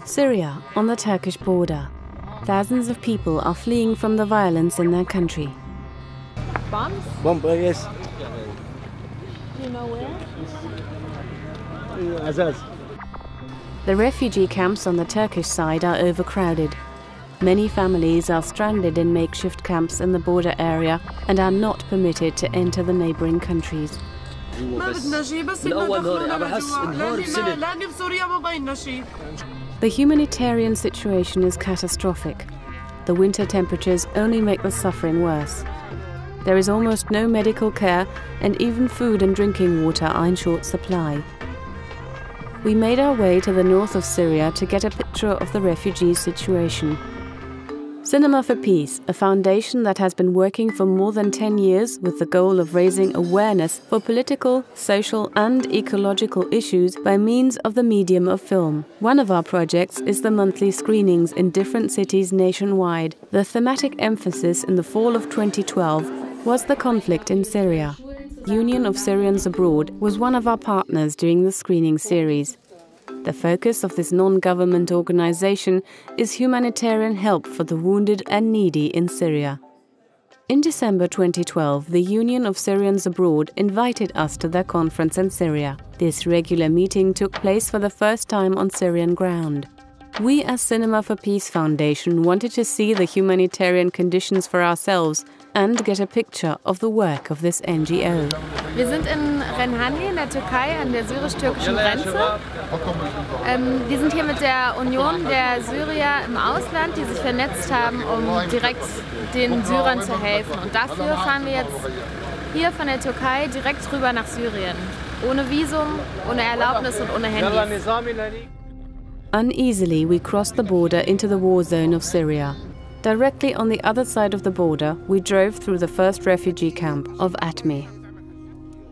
Syria, on the Turkish border. Thousands of people are fleeing from the violence in their country. Bombs? Bomb, yes. Do you know where? Azaz. The refugee camps on the Turkish side are overcrowded. Many families are stranded in makeshift camps in the border area and are not permitted to enter the neighboring countries. The humanitarian situation is catastrophic. The winter temperatures only make the suffering worse. There is almost no medical care, and even food and drinking water are in short supply. We made our way to the north of Syria to get a picture of the refugee situation. Cinema for Peace, a foundation that has been working for more than 10 years with the goal of raising awareness for political, social and ecological issues by means of the medium of film. One of our projects is the monthly screenings in different cities nationwide. The thematic emphasis in the fall of 2012 was the conflict in Syria. Union of Syrians Abroad was one of our partners during the screening series. The focus of this non-government organization is humanitarian help for the wounded and needy in Syria. In December 2012, the Union of Syrians Abroad invited us to their conference in Syria. This regular meeting took place for the first time on Syrian ground. We as Cinema for Peace Foundation wanted to see the humanitarian conditions for ourselves and get a picture of the work of this NGO. Wir sind in Renhani in der Türkei an der syrisch-türkischen Grenze. Wir sind hier mit der Union der Syrier im Ausland, die sich vernetzt haben, um direkt den Syrern zu helfen. Und dafür fahren wir jetzt hier von der Türkei direkt rüber nach Syrien. Ohne Visum, ohne Erlaubnis und ohne Handys. Uneasily, we crossed the border into the war zone of Syria. Directly on the other side of the border, we drove through the first refugee camp of Atmi.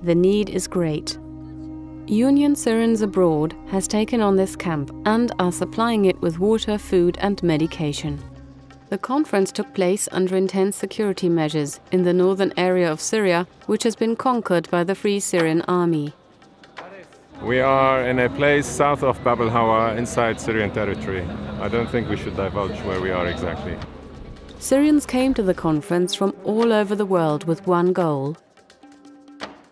The need is great. Union Syrians Abroad has taken on this camp and are supplying it with water, food and medication. The conference took place under intense security measures in the northern area of Syria, which has been conquered by the Free Syrian Army. We are in a place south of Bab al-Hawa, inside Syrian territory. I don't think we should divulge where we are exactly. Syrians came to the conference from all over the world with one goal.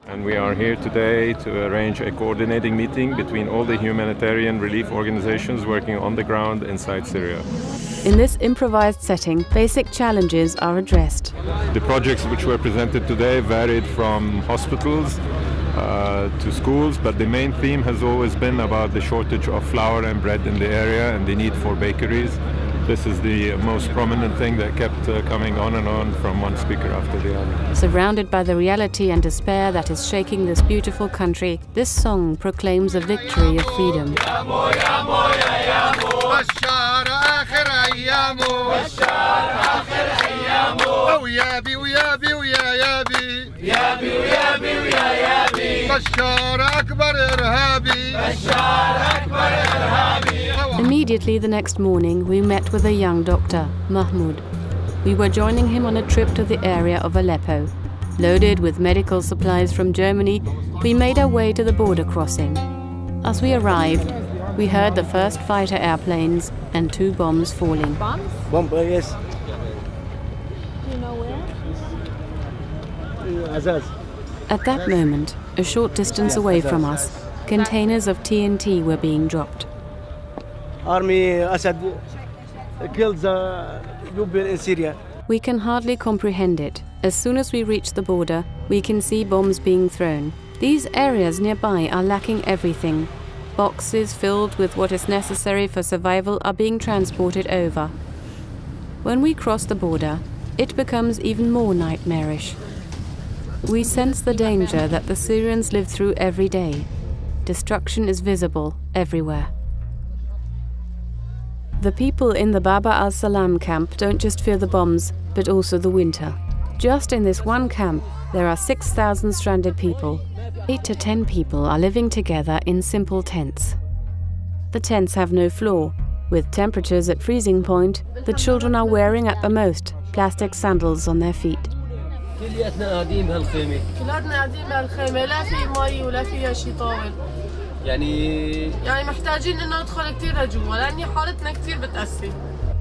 And we are here today to arrange a coordinating meeting between all the humanitarian relief organizations working on the ground inside Syria. In this improvised setting, basic challenges are addressed. The projects which were presented today varied from hospitals to schools, but the main theme has always been about the shortage of flour and bread in the area and the need for bakeries. This is the most prominent thing that kept coming on and on from one speaker after the other. Surrounded by the reality and despair that is shaking this beautiful country, this song proclaims a victory of freedom. Immediately the next morning, we met with a young doctor, Mahmoud. We were joining him on a trip to the area of Aleppo. Loaded with medical supplies from Germany, we made our way to the border crossing. As we arrived, we heard the first fighter airplanes and 2 bombs falling. Bombs? Bomb, yes. Do you know where? Azaz. At that moment, a short distance away from us, containers of TNT were being dropped. Army Assad killed the people in Syria. We can hardly comprehend it. As soon as we reach the border, we can see bombs being thrown. These areas nearby are lacking everything. Boxes filled with what is necessary for survival are being transported over. When we cross the border, it becomes even more nightmarish. We sense the danger that the Syrians live through every day. Destruction is visible everywhere. The people in the Baba al-Salam camp don't just fear the bombs, but also the winter. Just in this one camp, there are 6,000 stranded people. 8 to 10 people are living together in simple tents. The tents have no floor, With temperatures at freezing point, the children are wearing at the most plastic sandals on their feet.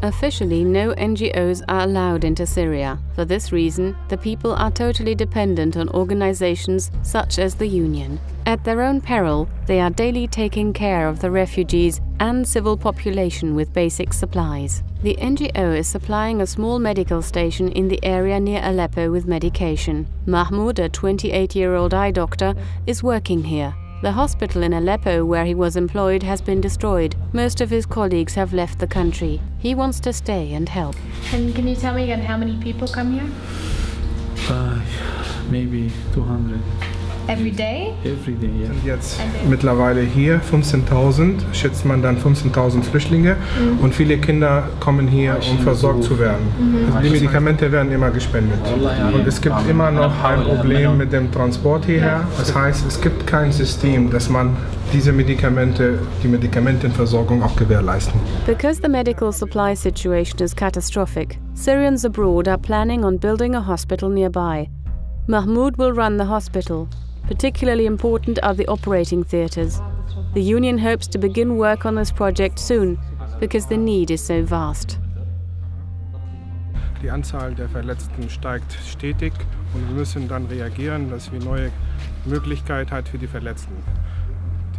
Officially, no NGOs are allowed into Syria. For this reason, the people are totally dependent on organizations such as the Union. At their own peril, they are daily taking care of the refugees and civil population with basic supplies. The NGO is supplying a small medical station in the area near Aleppo with medication. Mahmoud, a 28-year-old eye doctor, is working here. The hospital in Aleppo where he was employed has been destroyed. Most of his colleagues have left the country. He wants to stay and help. Can you tell me again how many people come here? Maybe 200. Every day? Every day, yeah. Und jetzt mittlerweile hier 15.000, schätzt man dann 15.000 Flüchtlinge und viele Kinder kommen hier, um versorgt zu werden. Also die Medikamente werden immer gespendet. Und es gibt immer noch ein Problem mit dem Transport hierher. Das heißt, es gibt kein System, dass man die Medikamentenversorgung auch gewährleisten. Because the medical supply situation is catastrophic, Syrians abroad are planning on building a hospital nearby. Mahmoud will run the hospital. Particularly important are the operating theatres. The Union hopes to begin work on this project soon, because the need is so vast. Die Anzahl der Verletzten steigt stetig und wir müssen dann reagieren, dass wir neue Möglichkeiten haben für die Verletzten.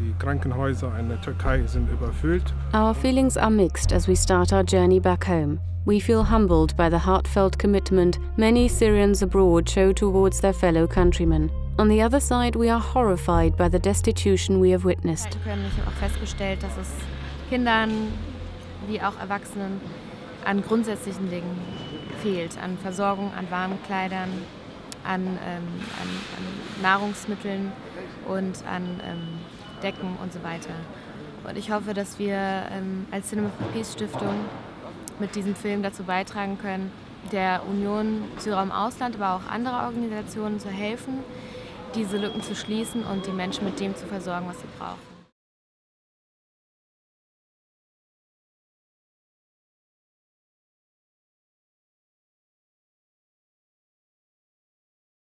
Die Krankenhäuser in der Türkei sind überfüllt. Our feelings are mixed as we start our journey back home. We feel humbled by the heartfelt commitment many Syrians abroad show towards their fellow countrymen. On the other side, we are horrified by the destitution we have witnessed. Ich habe auch festgestellt, dass es Kindern wie auch Erwachsenen an grundsätzlichen Dingen fehlt, an Versorgung, an warmen Kleidern, an Nahrungsmitteln und an Decken und so weiter. Und ich hoffe, dass wir als Cinema for Peace Stiftung mit diesem Film dazu beitragen können, der Union Syrer im Ausland, aber auch andere Organisationen zu helfen, diese Lücken zu schließen und die Menschen mit dem zu versorgen, was sie brauchen.